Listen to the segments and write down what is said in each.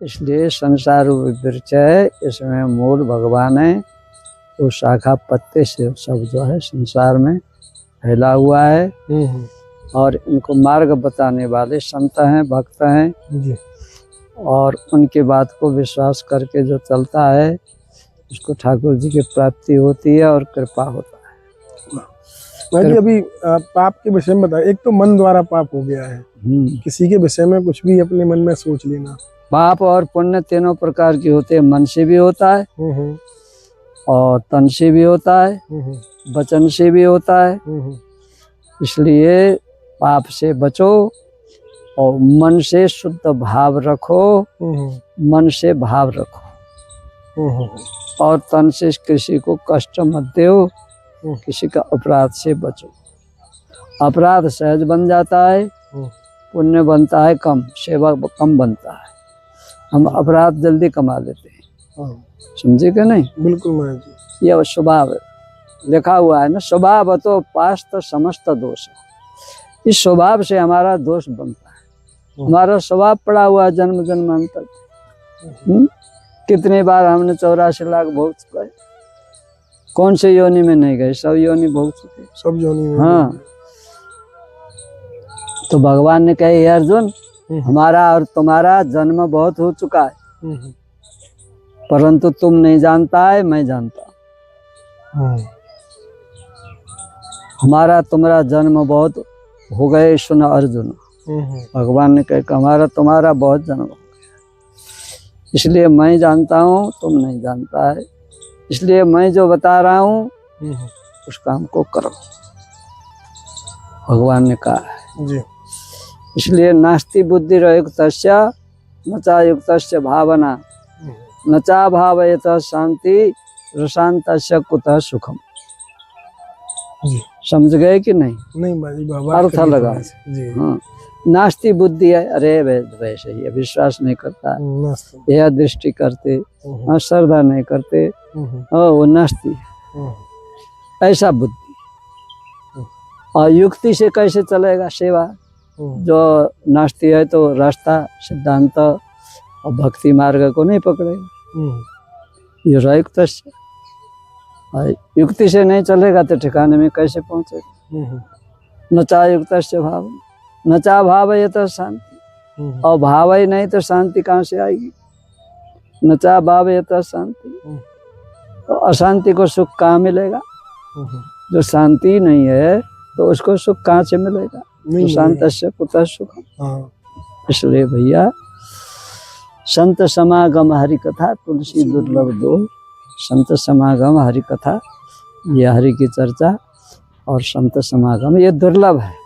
इसलिए संसार वृक्ष है, इसमें मूल भगवान है, वो शाखा पत्ते से सब जो है संसार में फैला हुआ है। और इनको मार्ग बताने वाले संत हैं, भक्त हैं जी। और उनकी बात को विश्वास करके जो चलता है उसको ठाकुर जी की प्राप्ति होती है और कृपा होता है। भाई जी, अभी पाप के विषय में बताया, एक तो मन द्वारा पाप हो गया है, किसी के विषय में कुछ भी अपने मन में सोच लेना। पाप और पुण्य तीनों प्रकार की होते हैं, मन से भी होता है और तन से भी होता है, वचन से भी होता है। इसलिए पाप से बचो और मन से शुद्ध भाव रखो, मन से भाव रखो और तन से किसी को कष्ट मत दो, किसी का अपराध से बचो। अपराध सहज बन जाता है, पुण्य बनता है कम, सेवा कम बनता है। हम अपराध जल्दी कमा लेते हैं, समझे कि नहीं? बिल्कुल महाराज जी, यह स्वभाव लिखा हुआ है ना, स्वभाव तो पास्त समस्त दोष। इस स्वभाव से हमारा दोष बनता है। हमारा स्वभाव पड़ा हुआ जन्म जन्मांतर। कितने बार हमने 84 लाख भोग चुका है, कौन से योनि में नहीं गए, सब योनि भोग चुके, सब योनि में। हाँ, तो भगवान ने कहे, हे अर्जुन, हमारा और तुम्हारा जन्म बहुत हो चुका है, परंतु तुम नहीं जानता है, मैं जानता हूँ। हमारा तुम्हारा जन्म बहुत हो गए, सुन अर्जुन। भगवान ने कहा, हमारा तुम्हारा बहुत जन्म हो गया, इसलिए मैं जानता हूँ, तुम नहीं जानता है, इसलिए मैं जो बता रहा हूँ उस काम को करो, भगवान ने कहा है जी। इसलिए नास्ति बुद्धि युक्तस्य न च युक्तस्य भावना न चा भावयत शांति रसांतस्य कुतः सुखम। समझ गए कि नहीं? नहीं भाई, बाबा अर्थ लगा जी। हाँ, नास्ति बुद्धि है, अरे वैसे ही विश्वास नहीं करता, यह दृष्टि करते, श्रद्धा नहीं करते, वो नास्ति है, ऐसा बुद्धि। और युक्ति से कैसे चलेगा सेवा? जो नास्ति है तो रास्ता सिद्धांत और भक्ति मार्ग को नहीं पकड़ेगा। ये रयुक्त युक्ति से नहीं चलेगा तो ठिकाने में कैसे पहुंचेगा? न चा युक्त से भाव न चा भाव ये तो शांति, और भाव ही नहीं तो शांति कहाँ से आएगी? न चा भाव ये तो शांति, तो अशांति को सुख कहाँ मिलेगा? जो शांति नहीं है तो उसको सुख कहाँ से मिलेगा? तो शांत से कुतः सुख। इसलिए भैया, संत समागम हरि कथा तुलसी दुर्लभ दो। संत समागम हरि कथा, ये हरि की चर्चा और संत समागम ये दुर्लभ है।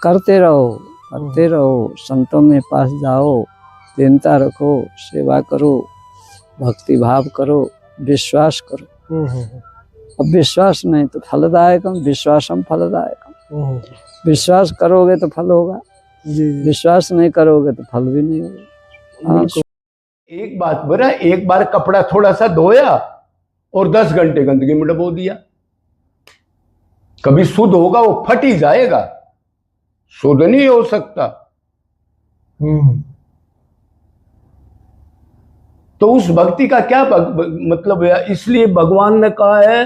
करते रहो, करते रहो, संतों में पास जाओ, दीनता रखो, सेवा करो, भक्ति भाव करो, विश्वास करो। अब विश्वास नहीं तो फलदायकम, विश्वासम फलदायकम। विश्वास करोगे तो फल होगा, विश्वास नहीं करोगे तो फल भी नहीं होगा। एक बात बोला, एक बार कपड़ा थोड़ा सा धोया और 10 घंटे गंदगी में डबो दिया, कभी शुद्ध होगा? वो फट ही जाएगा, शुद्ध नहीं हो सकता। तो उस भक्ति का क्या मतलब है? इसलिए भगवान ने कहा है,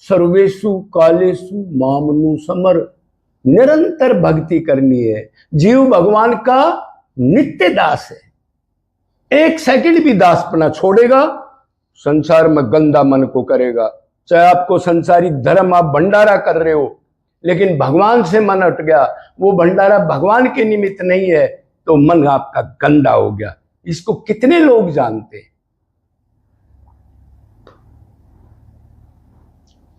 सर्वेषु कालेषु मामनु समर। निरंतर भक्ति करनी है। जीव भगवान का नित्य दास है, एक सेकंड भी दासपना छोड़ेगा, संसार में गंदा मन को करेगा। चाहे आपको संसारी धर्म आप भंडारा कर रहे हो, लेकिन भगवान से मन हट गया, वो भंडारा भगवान के निमित्त नहीं है, तो मन आपका गंदा हो गया। इसको कितने लोग जानते हैं?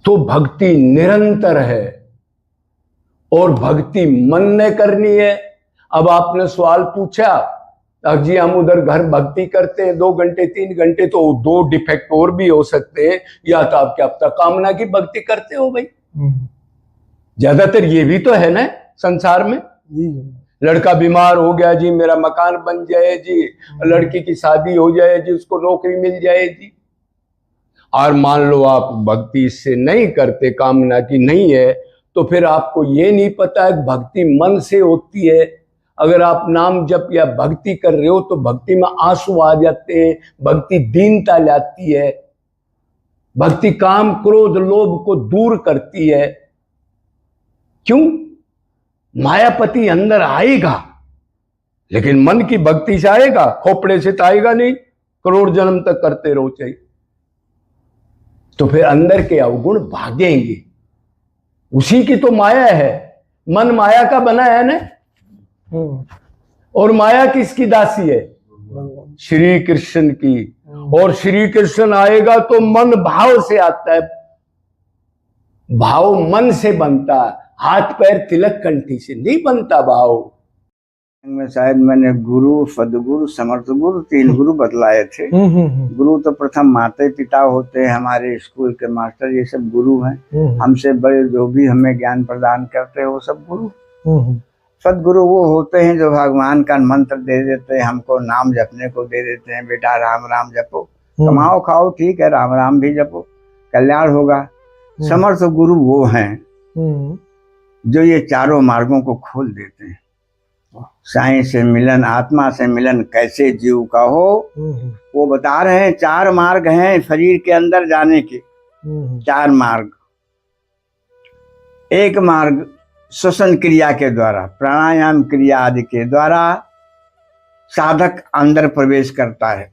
तो भक्ति निरंतर है और भक्ति मन ने करनी है। अब आपने सवाल पूछा, जी हम उधर घर भक्ति करते हैं 2 घंटे 3 घंटे, तो 2 डिफेक्ट और भी हो सकते हैं। या तो आप क्या पता कामना की भक्ति करते हो भाई, ज्यादातर ये भी तो है ना संसार में। लड़का बीमार हो गया जी, मेरा मकान बन जाए जी, लड़की की शादी हो जाए जी, उसको नौकरी मिल जाए जी। और मान लो आप भक्ति इससे नहीं करते, कामना की नहीं है, तो फिर आपको ये नहीं पता है भक्ति मन से होती है। अगर आप नाम जप या भक्ति कर रहे हो तो भक्ति में आंसू आ जाते हैं, भक्ति दीनता लाती है, भक्ति काम क्रोध लोभ को दूर करती है। क्यों? मायापति अंदर आएगा लेकिन मन की भक्ति से आएगा, खोपड़े से तो आएगा नहीं, करोड़ जन्म तक करते रहो चाहिए। तो फिर अंदर के अवगुण भागेंगे। उसी की तो माया है, मन माया का बना है ना। और माया किसकी दासी है? श्री कृष्ण की। और श्री कृष्ण आएगा तो मन भाव से आता है, भाव मन से बनता, हाथ पैर तिलक कंठी से नहीं बनता भाव। में शायद मैंने गुरु, सदगुरु, समर्थ गुरु 3 गुरु बतलाए थे। गुरु तो प्रथम माता पिता होते हैं, हमारे स्कूल के मास्टर, ये सब गुरु हैं। हमसे बड़े जो भी हमें ज्ञान प्रदान करते हैं वो सब गुरु। सदगुरु वो होते हैं जो भगवान का मंत्र दे देते हैं, हमको नाम जपने को दे देते हैं, बेटा राम राम जपो, कमाओ खाओ ठीक है, राम राम भी जपो, कल्याण होगा। समर्थ गुरु वो हैं जो ये चारों मार्गों को खोल देते हैं। साईं से मिलन, आत्मा से मिलन कैसे जीव का हो, वो बता रहे हैं। 4 मार्ग हैं शरीर के अंदर जाने के, 4 मार्ग। एक मार्ग श्वसन क्रिया के द्वारा, प्राणायाम क्रिया आदि के द्वारा साधक अंदर प्रवेश करता है।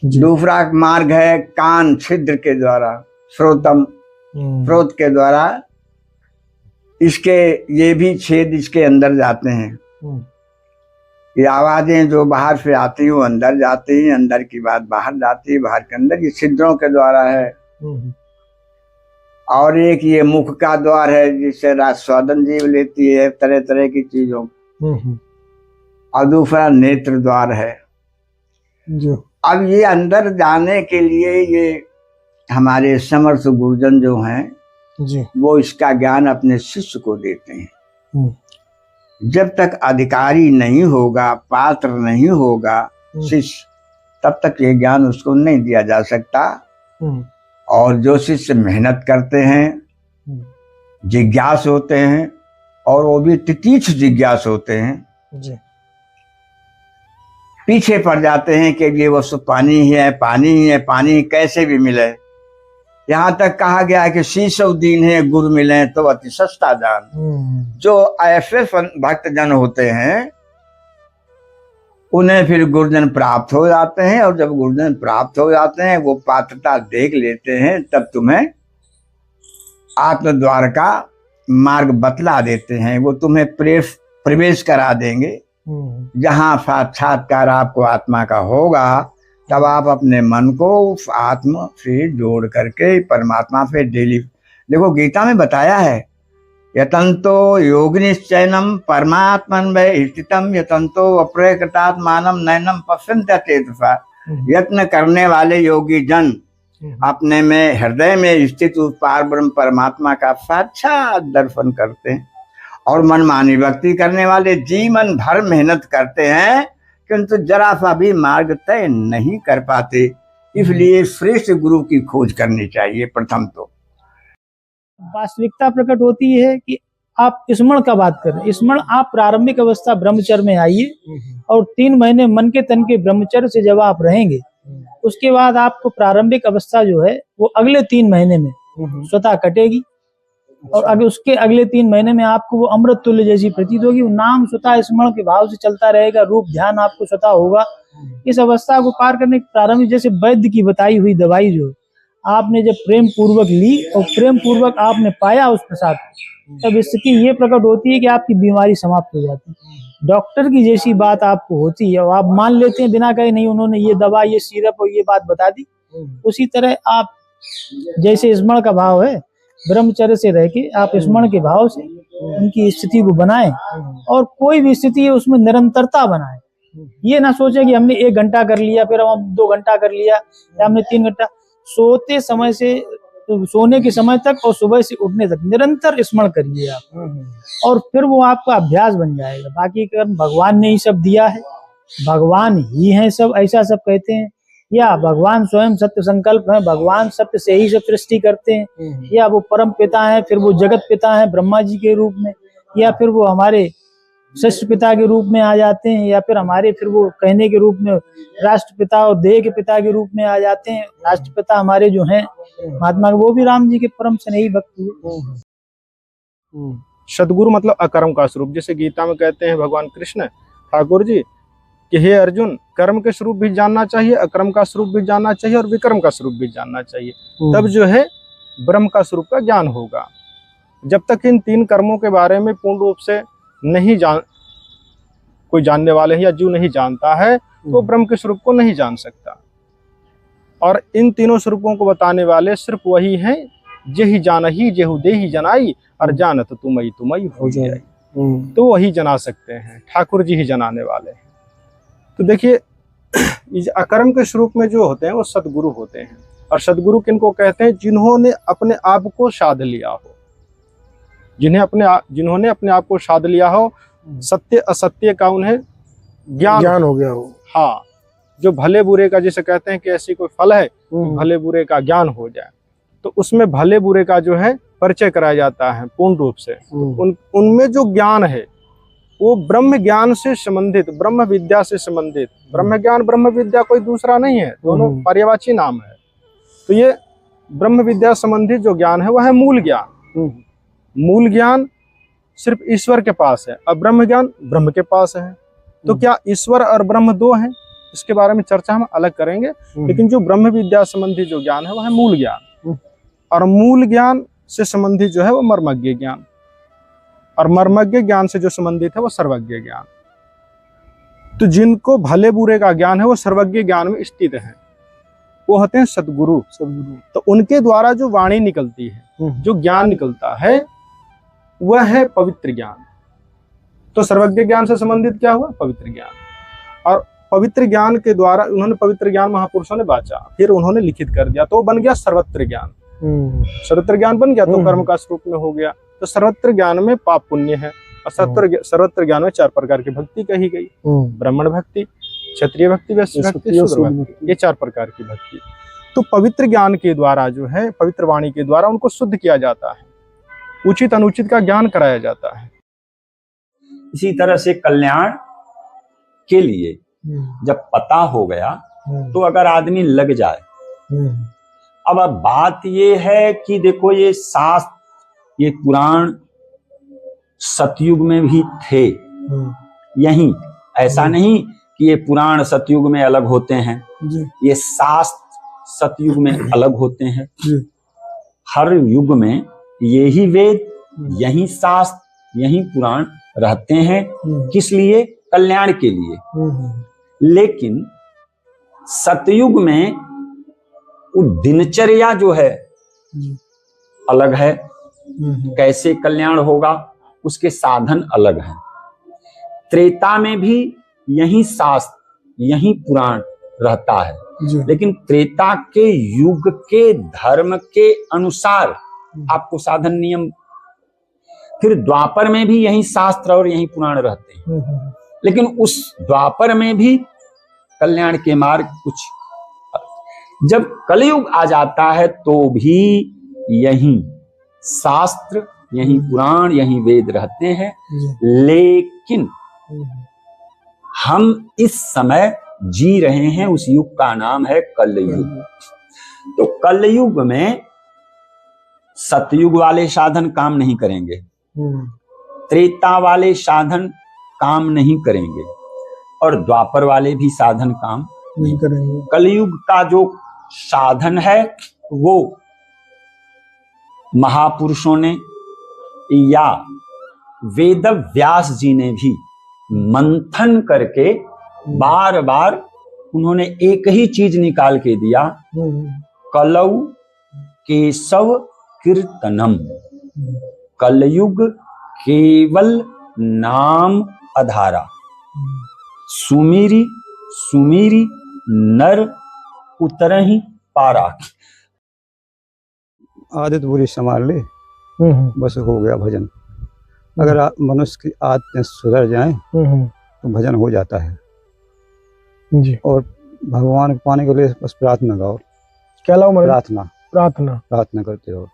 दूसरा मार्ग है कान छिद्र के द्वारा, श्रोतम, श्रोत के द्वारा इसके ये भी छेद इसके अंदर जाते हैं। ये आवाजें जो बाहर से आती हैं वो अंदर जाती हैं, अंदर की बात बाहर जाती है, बाहर के अंदर, ये छिद्रों के द्वारा है। और एक ये मुख का द्वार है जिससे स्वादन जीव लेती है तरह तरह की चीजों। और दूसरा नेत्र द्वार है जो। अब ये अंदर जाने के लिए ये हमारे समर्थ गुरुजन जो हैं जी, वो इसका ज्ञान अपने शिष्य को देते हैं। जब तक अधिकारी नहीं होगा, पात्र नहीं होगा शिष्य, तब तक ये ज्ञान उसको नहीं दिया जा सकता। और जो शिष्य मेहनत करते हैं, जिज्ञास होते हैं, और वो भी तितीक्ष जिज्ञास होते हैं जी, पीछे पड़ जाते हैं कि ये वस्तु पानी ही है, पानी ही है, पानी कैसे भी मिले। यहाँ तक कहा गया है कि शीशव दीन है गुरु मिले तो अति सस्ता दान। जो ऐसे भक्त जन होते हैं उन्हें फिर गुरुजन प्राप्त हो जाते हैं, और जब गुरुजन प्राप्त हो जाते हैं वो पात्रता देख लेते हैं, तब तुम्हें आत्म द्वार का मार्ग बतला देते हैं। वो तुम्हें प्रवेश करा देंगे जहाँ साक्षात्कार आपको आत्मा का होगा। तब आप अपने मन को आत्मा से जोड़ करके परमात्मा से डेली, देखो गीता में बताया है, यतंतो योगिनिश्चयनम परमात्मन में स्थितम यतंतो अप्रकृतात्मानम नैनम पश्यन्त्य चेतसा। यत्न करने वाले योगी जन अपने में हृदय में स्थित उस पार ब्रह्म परमात्मा का साक्षात दर्शन करते हैं। और मनमानी भक्ति करने वाले जीवन भर मेहनत करते हैं किंतु जरा सा भी मार्ग तय नहीं कर पाते। इसलिए श्रेष्ठ गुरु की खोज करनी चाहिए। प्रथम तो वास्तविकता प्रकट होती है कि आप स्मरण का बात करें। स्मरण आप प्रारंभिक अवस्था ब्रह्मचर्य में आइए और 3 महीने मन के तन के ब्रह्मचर्य से जब आप रहेंगे, उसके बाद आपको प्रारंभिक अवस्था जो है वो अगले 3 महीने में स्वतः कटेगी। और अगर उसके अगले 3 महीने में आपको वो अमृत तुल्य जैसी प्रतीत होगी। वो नाम स्वतः स्मरण के भाव से चलता रहेगा, रूप ध्यान आपको स्वतः होगा। इस अवस्था को पार करने की प्रारंभिक, जैसे वैद्य की बताई हुई दवाई जो आपने जब प्रेम पूर्वक ली और प्रेम पूर्वक आपने पाया उस प्रसाद, तब स्थिति ये प्रकट होती है कि आपकी बीमारी समाप्त हो जाती है। डॉक्टर की जैसी बात आपको होती है और आप मान लेते हैं बिना कहे नहीं उन्होंने ये दवा, ये सिरप और ये बात बता दी। उसी तरह आप जैसे स्मरण का भाव है, ब्रह्मचर्य से रह के आप स्मरण के भाव से उनकी स्थिति को बनाएं और कोई भी स्थिति है उसमें निरंतरता बनाएं। ये ना सोचें कि हमने 1 घंटा कर लिया, फिर हम 2 घंटा कर लिया, या हमने 3 घंटा। सोते समय से सोने के समय तक और सुबह से उठने तक निरंतर स्मरण करिए आप, और फिर वो आपका अभ्यास बन जाएगा। बाकी कर्म भगवान ने ही सब दिया है, भगवान ही है सब, ऐसा सब कहते हैं। या भगवान स्वयं सत्य संकल्प है, भगवान सत्य से ही सब सृष्टि करते हैं, या वो परम पिता है, फिर वो जगत पिता है ब्रह्मा जी के रूप में, या फिर वो हमारे श्रेष्ठ पिता के रूप में आ जाते हैं, या फिर हमारे फिर वो कहने के रूप में राष्ट्रपिता और देह के पिता के रूप में आ जाते हैं। राष्ट्रपिता हमारे जो हैं महात्मा, वो भी राम जी के परम स्नेही भक्त हुए। सदगुरु मतलब अकर्म का स्वरूप, जैसे गीता में कहते हैं भगवान कृष्ण ठाकुर जी कि हे अर्जुन, कर्म के स्वरूप भी जानना चाहिए, अकर्म का स्वरूप भी जानना चाहिए और विक्रम का स्वरूप भी जानना चाहिए, तब जो है ब्रह्म का स्वरूप का ज्ञान होगा। जब तक इन 3 कर्मों के बारे में पूर्ण रूप से नहीं कोई जानने वाले है या जीव नहीं जानता है, तो ब्रह्म के स्वरूप को नहीं जान सकता। और इन तीनों स्वरूपों को बताने वाले सिर्फ वही हैं, जेहि जानहि जेहु देहि जनाई, और जानत तुमई हो जाए, तो वही जना सकते हैं, ठाकुर जी ही जनाने वाले हैं। तो देखिए, अकर्म के स्वरूप में जो होते हैं वो सदगुरु होते हैं। और सदगुरु किनको कहते हैं? जिन्होंने अपने आप को साध लिया हो, जिन्होंने अपने आप को साध लिया हो, सत्य असत्य का उन्हें ज्ञान हो गया हो। हाँ, जो भले बुरे का, जैसे कहते हैं कि ऐसी कोई फल है भले बुरे का ज्ञान हो जाए, तो उसमें भले बुरे का जो है परिचय कराया जाता है पूर्ण रूप से। उनमें जो ज्ञान है वो ब्रह्म ज्ञान से संबंधित, ब्रह्म विद्या से संबंधित। ब्रह्म ज्ञान ब्रह्म विद्या कोई दूसरा नहीं है, दोनों पर्यायवाची नाम है। तो ये ब्रह्म विद्या संबंधित जो ज्ञान है वह है मूल ज्ञान। मूल ज्ञान सिर्फ ईश्वर के पास है, और ब्रह्म ज्ञान ब्रह्म के पास है। तो क्या ईश्वर और ब्रह्म दो हैं? इसके बारे में चर्चा हम अलग करेंगे, लेकिन जो ब्रह्म विद्या संबंधी जो ज्ञान है वह है मूल ज्ञान। और मूल ज्ञान से संबंधित जो है वो मर्मज्ञ ज्ञान, और मर्मज्ञ ज्ञान से जो संबंधित है वो सर्वज्ञ ज्ञान। तो जिनको भले बुरे का ज्ञान है वो सर्वज्ञ ज्ञान में स्थित है, वो होते हैं सदगुरु। तो उनके द्वारा जो वाणी निकलती है, जो ज्ञान निकलता है, वह है पवित्र ज्ञान। तो सर्वज्ञ ज्ञान से संबंधित क्या हुआ? पवित्र ज्ञान। और पवित्र ज्ञान के द्वारा उन्होंने पवित्र ज्ञान महापुरुषों ने बांचा, फिर उन्होंने लिखित कर दिया, तो बन गया सर्वत्र ज्ञान। सर्वत्र ज्ञान बन गया तो कर्म का स्वरूप में हो गया। तो सर्वत्र ज्ञान में पाप पुण्य है, और सर्वत्र ज्ञान में 4 प्रकार की भक्ति कही गई। ब्राह्मण भक्ति, क्षत्रिय भक्ति, वैश्य भक्ति, शूद्र भक्ति, ये 4 प्रकार की भक्ति। तो पवित्र ज्ञान के द्वारा जो है, पवित्र वाणी के द्वारा उनको शुद्ध किया जाता है, उचित अनुचित का ज्ञान कराया जाता है। इसी तरह से कल्याण के लिए जब पता हो गया तो अगर आदमी लग जाए, अब बात ये है कि देखो ये शास्त्र, ये पुराण सतयुग में भी थे, यही ऐसा नहीं कि ये पुराण सतयुग में अलग होते हैं, ये शास्त्र सतयुग में अलग होते हैं। हर युग में यही वेद, यही शास्त्र, यही पुराण रहते हैं। किस लिए? कल्याण के लिए। लेकिन सतयुग में वो दिनचर्या जो है अलग है, कैसे कल्याण होगा उसके साधन अलग हैं। त्रेता में भी यही शास्त्र, यही पुराण रहता है, लेकिन त्रेता के युग के धर्म के अनुसार आपको साधन नियम। फिर द्वापर में भी यही शास्त्र और यही पुराण रहते हैं, लेकिन उस द्वापर में भी कल्याण के मार्ग कुछ। जब कलयुग आ जाता है तो भी यही शास्त्र, यही पुराण, यही वेद रहते हैं। लेकिन हम इस समय जी रहे हैं उस युग का नाम है कलयुग। तो कलयुग में सतयुग वाले साधन काम नहीं करेंगे, त्रेता वाले साधन काम नहीं करेंगे, और द्वापर वाले भी साधन काम नहीं करेंगे। कलयुग का जो साधन है वो महापुरुषों ने या वेद व्यास जी ने भी मंथन करके बार बार उन्होंने एक ही चीज निकाल के दिया, कलौ केशव कीर्तनम। कलयुग केवल नाम आधारा, सुमीरी सुमीरी नर उतरहि पारा। आदत बुरी संभाल ले, बस हो गया भजन। अगर मनुष्य की आदतें सुधर जाएं तो भजन हो जाता है। जी। और भगवान को पाने के लिए बस प्रार्थना गाओ, क्या लाओ महाराज? प्रार्थना प्रार्थना। प्रार्थना करते रहो।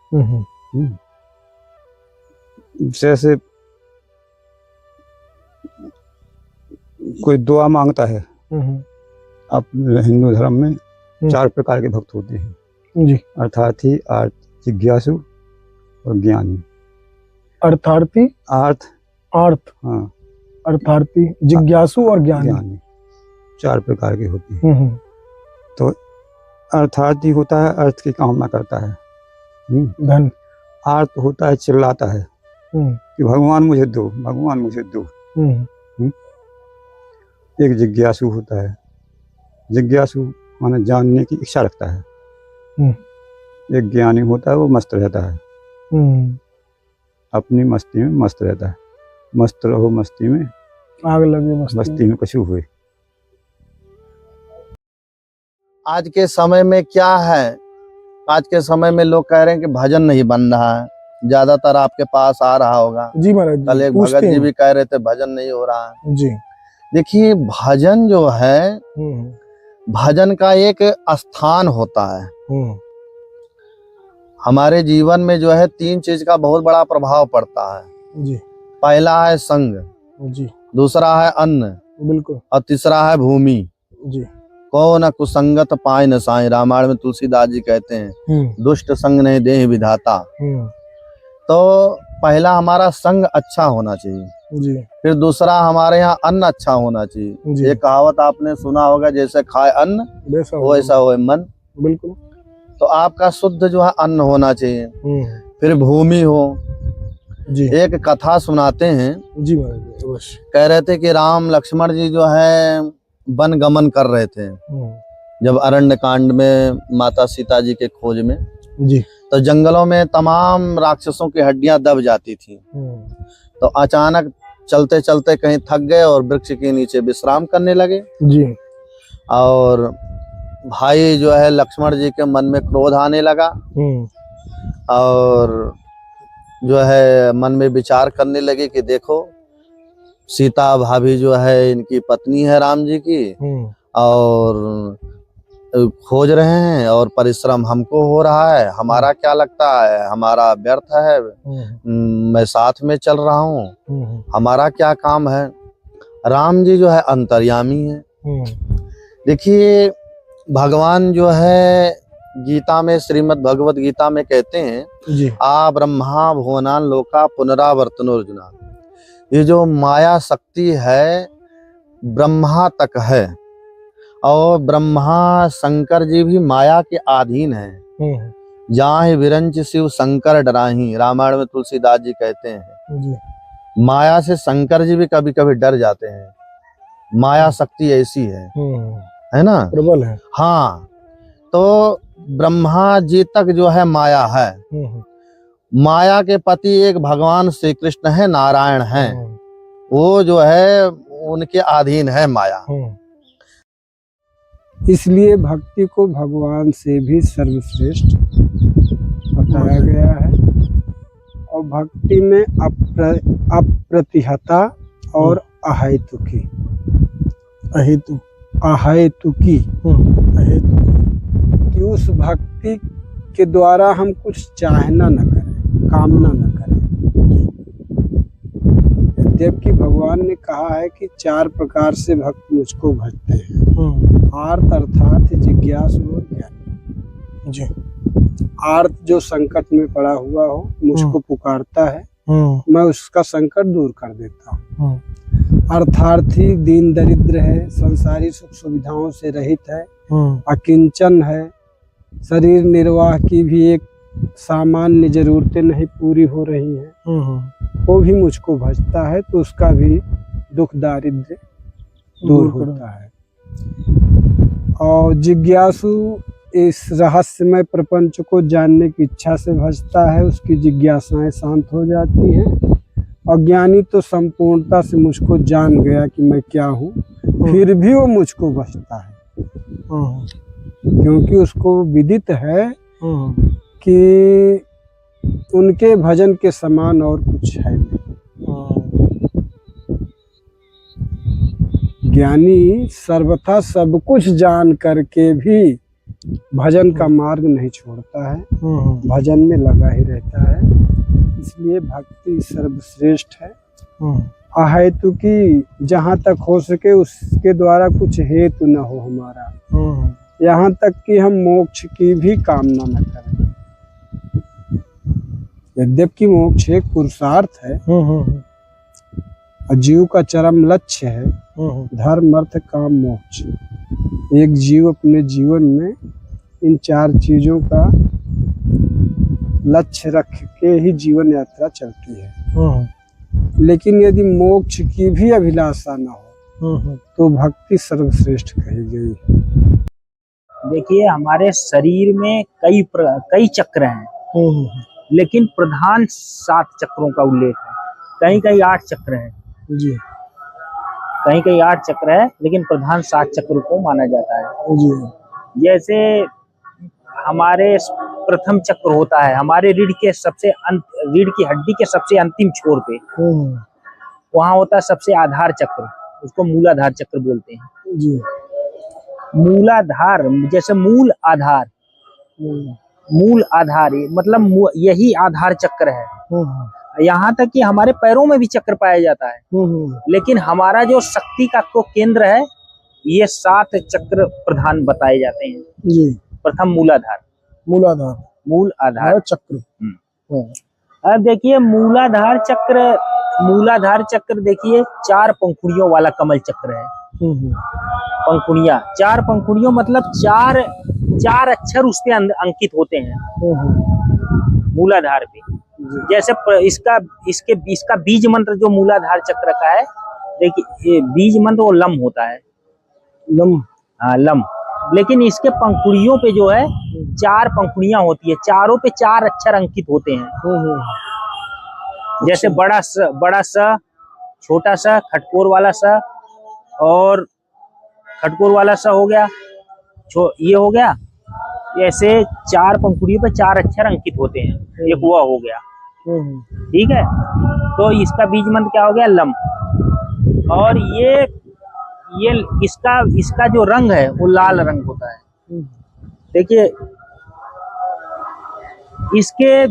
जैसे कोई दुआ मांगता है, अब हिंदू धर्म में 4 प्रकार के भक्त होते हैं जी। अर्थार्थी, आर्त, जिज्ञासु और ज्ञानी। अर्थार्थी, आर्त, हाँ, अर्थार्थी, जिज्ञासु और ज्ञानी। 4 प्रकार के होते हैं। तो अर्थार्थी होता है, अर्थ की कामना करता है। धन। आर्त होता है, चिल्लाता है कि भगवान मुझे दो, भगवान मुझे दो। एक जिज्ञासु होता है, जिज्ञासु माने जानने की इच्छा रखता है। एक ज्ञानी होता है, वो मस्त रहता है, अपनी मस्ती में मस्त रहता है। मस्त रहो मस्ती में, आग लगे मस्ती में कछु हुए। आज के समय में क्या है, आज के समय में लोग कह रहे हैं कि भजन नहीं बन रहा है। ज्यादातर आपके पास आ रहा होगा जी महाराज। कल एक भगत जी भी कह रहे थे भजन नहीं हो रहा है जी। देखिए भजन जो है, भजन का एक स्थान होता है। हमारे जीवन में जो है 3 चीज का बहुत बड़ा प्रभाव पड़ता है जी। पहला है संग जी, दूसरा है अन्न, बिल्कुल, और तीसरा है भूमि। जी। को न कुसंगत पाए न साई, रामायण में तुलसीदास जी कहते हैं दुष्ट संग नहीं देह विधाता। तो पहला हमारा संग अच्छा होना चाहिए जी। फिर दूसरा हमारे यहाँ अन्न अच्छा होना चाहिए। ये कहावत आपने सुना होगा, जैसे खाए अन्न वैसा होए मन। बिल्कुल। तो आपका शुद्ध जो है अन्न होना चाहिए। फिर भूमि हो जी। एक कथा सुनाते हैं जी महाराज, अवश्य। कह रहे थे कि राम लक्ष्मण जी जो है वन गमन कर रहे थे जब अरण्य कांड में माता सीता जी के खोज में जी। तो जंगलों में तमाम राक्षसों की हड्डियां दब जाती थी। तो अचानक चलते चलते कहीं थक गए और वृक्ष के नीचे विश्राम करने लगे जी। और भाई जो है लक्ष्मण जी के मन में क्रोध आने लगा और जो है मन में विचार करने लगे कि देखो सीता भाभी जो है इनकी पत्नी है राम जी की और खोज रहे हैं और परिश्रम हमको हो रहा है, हमारा क्या लगता है, हमारा व्यर्थ है, मैं साथ में चल रहा हूँ, हमारा क्या काम है। राम जी जो है अंतर्यामी है। देखिए भगवान जो है गीता में, श्रीमद् भगवत गीता में कहते हैं जी। आ ब्रह्मा भुवनान लोका पुनरावर्तनो अर्जुना। ये जो माया शक्ति है ब्रह्मा तक है और ब्रह्मा शंकर जी भी माया के अधीन है। जहाँ विरंच शिव शंकर डराही, रामायण में तुलसीदास जी कहते हैं जी। माया से शंकर जी भी कभी कभी डर जाते हैं। माया शक्ति ऐसी है ना, प्रबल है। हाँ, तो ब्रह्मा जी तक जो है माया है। माया के पति एक भगवान श्री कृष्ण है, नारायण है, वो जो है उनके अधीन है माया। इसलिए भक्ति को भगवान से भी सर्वश्रेष्ठ बताया गया है। और भक्ति में अप्रतिहता और अहेतुकी कि उस भक्ति के द्वारा हम कुछ चाहना न करें, कामना न करें। जबकि भगवान ने कहा है कि 4 प्रकार से भक्त मुझको भजते हैं, आर्त, अर्थार्थ, जिज्ञासु और ज्ञानी जी। आर्त जो संकट में पड़ा हुआ हो, मुझको पुकारता है, मैं उसका संकट दूर कर देता हूँ। अर्थार्थी दीन दरिद्र है, संसारी सुख सुविधाओं से रहित है, अकिंचन है, शरीर निर्वाह की भी एक सामान्य जरूरतें नहीं पूरी हो रही हैं, वो भी मुझको भजता है तो उसका भी दुख दारिद्र्य दूर होता है। और जिज्ञासु इस रहस्यमय प्रपंच को जानने की इच्छा से भजता है, उसकी जिज्ञासाएं शांत हो जाती हैं। अज्ञानी तो संपूर्णता से मुझको जान गया कि मैं क्या हूँ, फिर भी वो मुझको भजता है क्योंकि उसको विदित है कि उनके भजन के समान और कुछ है नहीं। ज्ञानी सर्वथा सब कुछ जान करके भी भजन का मार्ग नहीं छोड़ता है, भजन में लगा ही रहता है। इसलिए भक्ति सर्वश्रेष्ठ है। अहेतु की जहाँ तक हो सके उसके द्वारा कुछ हेतु न हो हमारा, यहाँ तक कि हम मोक्ष की भी कामना न करें। यद्यपि मोक्ष एक पुरुषार्थ है और जीव का चरम लक्ष्य है धर्म अर्थ काम मोक्ष। एक जीव अपने जीवन में इन 4 चीजों का लक्ष्य रख के ही जीवन यात्रा चलती है। लेकिन यदि मोक्ष की भी अभिलाषा न हो तो भक्ति सर्वश्रेष्ठ कही गई। देखिए, हमारे शरीर में कई चक्र हैं, लेकिन प्रधान 7 चक्रों का उल्लेख है। कहीं कहीं 8 चक्र हैं जी, कहीं कहीं 8 चक्र है, लेकिन प्रधान 7 चक्र को माना जाता है जी। जैसे हमारे प्रथम चक्र होता है हमारे रीढ़ के रीढ़ की हड्डी के सबसे अंतिम छोर पे, वहाँ होता है सबसे आधार चक्र, उसको मूलाधार चक्र बोलते हैं जी। मूलाधार जैसे मूल आधार मतलब यही आधार चक्र है। यहाँ तक कि हमारे पैरों में भी चक्र पाया जाता है, लेकिन हमारा जो शक्ति का को केंद्र है ये 7 चक्र प्रधान बताए जाते हैं जी। प्रथम मूल आधार चक्र। अब देखिए मूलाधार चक्र देखिए 4 पंखुड़ियों वाला कमल चक्र है। पंखुड़ियाँ 4 पंखुड़ियों मतलब 4 अक्षर उस पे अंकित होते हैं मूलाधार पे। जैसे इसका बीज मंत्र जो मूलाधार चक्र का है, देखिए बीज मंत्र वो लम होता है, लम। लेकिन इसके पंखुड़ियों पे जो है 4 पंखुड़ियां होती है, चारों पे 4 अक्षर अंकित होते हैं। जैसे बड़ा सा, छोटा सा, खटकोर वाला सा, और खटकोर वाला सा हो गया, ये हो गया। ऐसे 4 पंखुड़ियों पे 4 अक्षर अंकित होते हैं, एक वह हो गया, ठीक है। तो इसका बीज मंत्र क्या हो गया, लम। और ये इसका जो रंग है वो लाल रंग होता है। देखिए इसके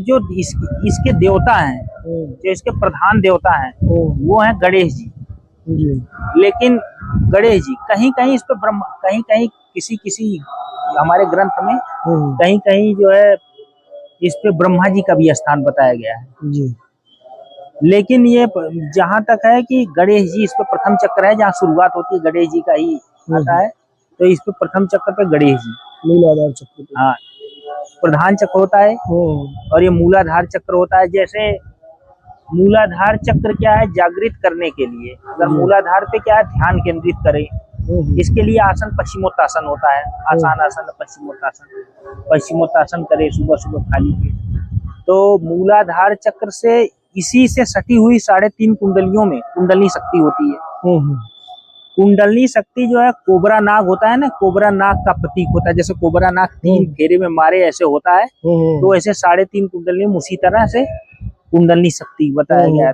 देवता हैं, जो इसके प्रधान देवता हैं वो हैं गणेश जी। लेकिन गणेश जी कहीं कहीं इस पे कहीं किसी हमारे ग्रंथ में कहीं जो है इस पे ब्रह्मा जी का भी स्थान बताया गया है जी। लेकिन ये जहाँ तक है कि गणेश जी इस पे प्रथम चक्र है, जहाँ शुरुआत होती है गणेश जी का ही आता है, तो इस पे प्रथम चक्र पे गणेश जी मूलाधार चक्र, हाँ प्रधान चक्र होता है। और ये मूलाधार चक्र होता है। जैसे मूलाधार चक्र क्या है, जागृत करने के लिए, अगर मूलाधार पे क्या है ध्यान केंद्रित करें, इसके लिए आसन पश्चिमोत्तासन होता है। आसन पश्चिमोत्तासन करे सुबह सुबह खाली पेट। तो मूलाधार चक्र से इसी से सटी हुई 3.5 कुंडलियों में कुंडली शक्ति होती है। कुंडली शक्ति जो है कोबरा नाग होता है ना, कोबरा नाग का प्रतीक होता है। जैसे कोबरा नाग 3 फेरे में मारे ऐसे होता है, तो ऐसे 3.5 कुंडली में उसी तरह से कुंडली शक्ति बताया गया है।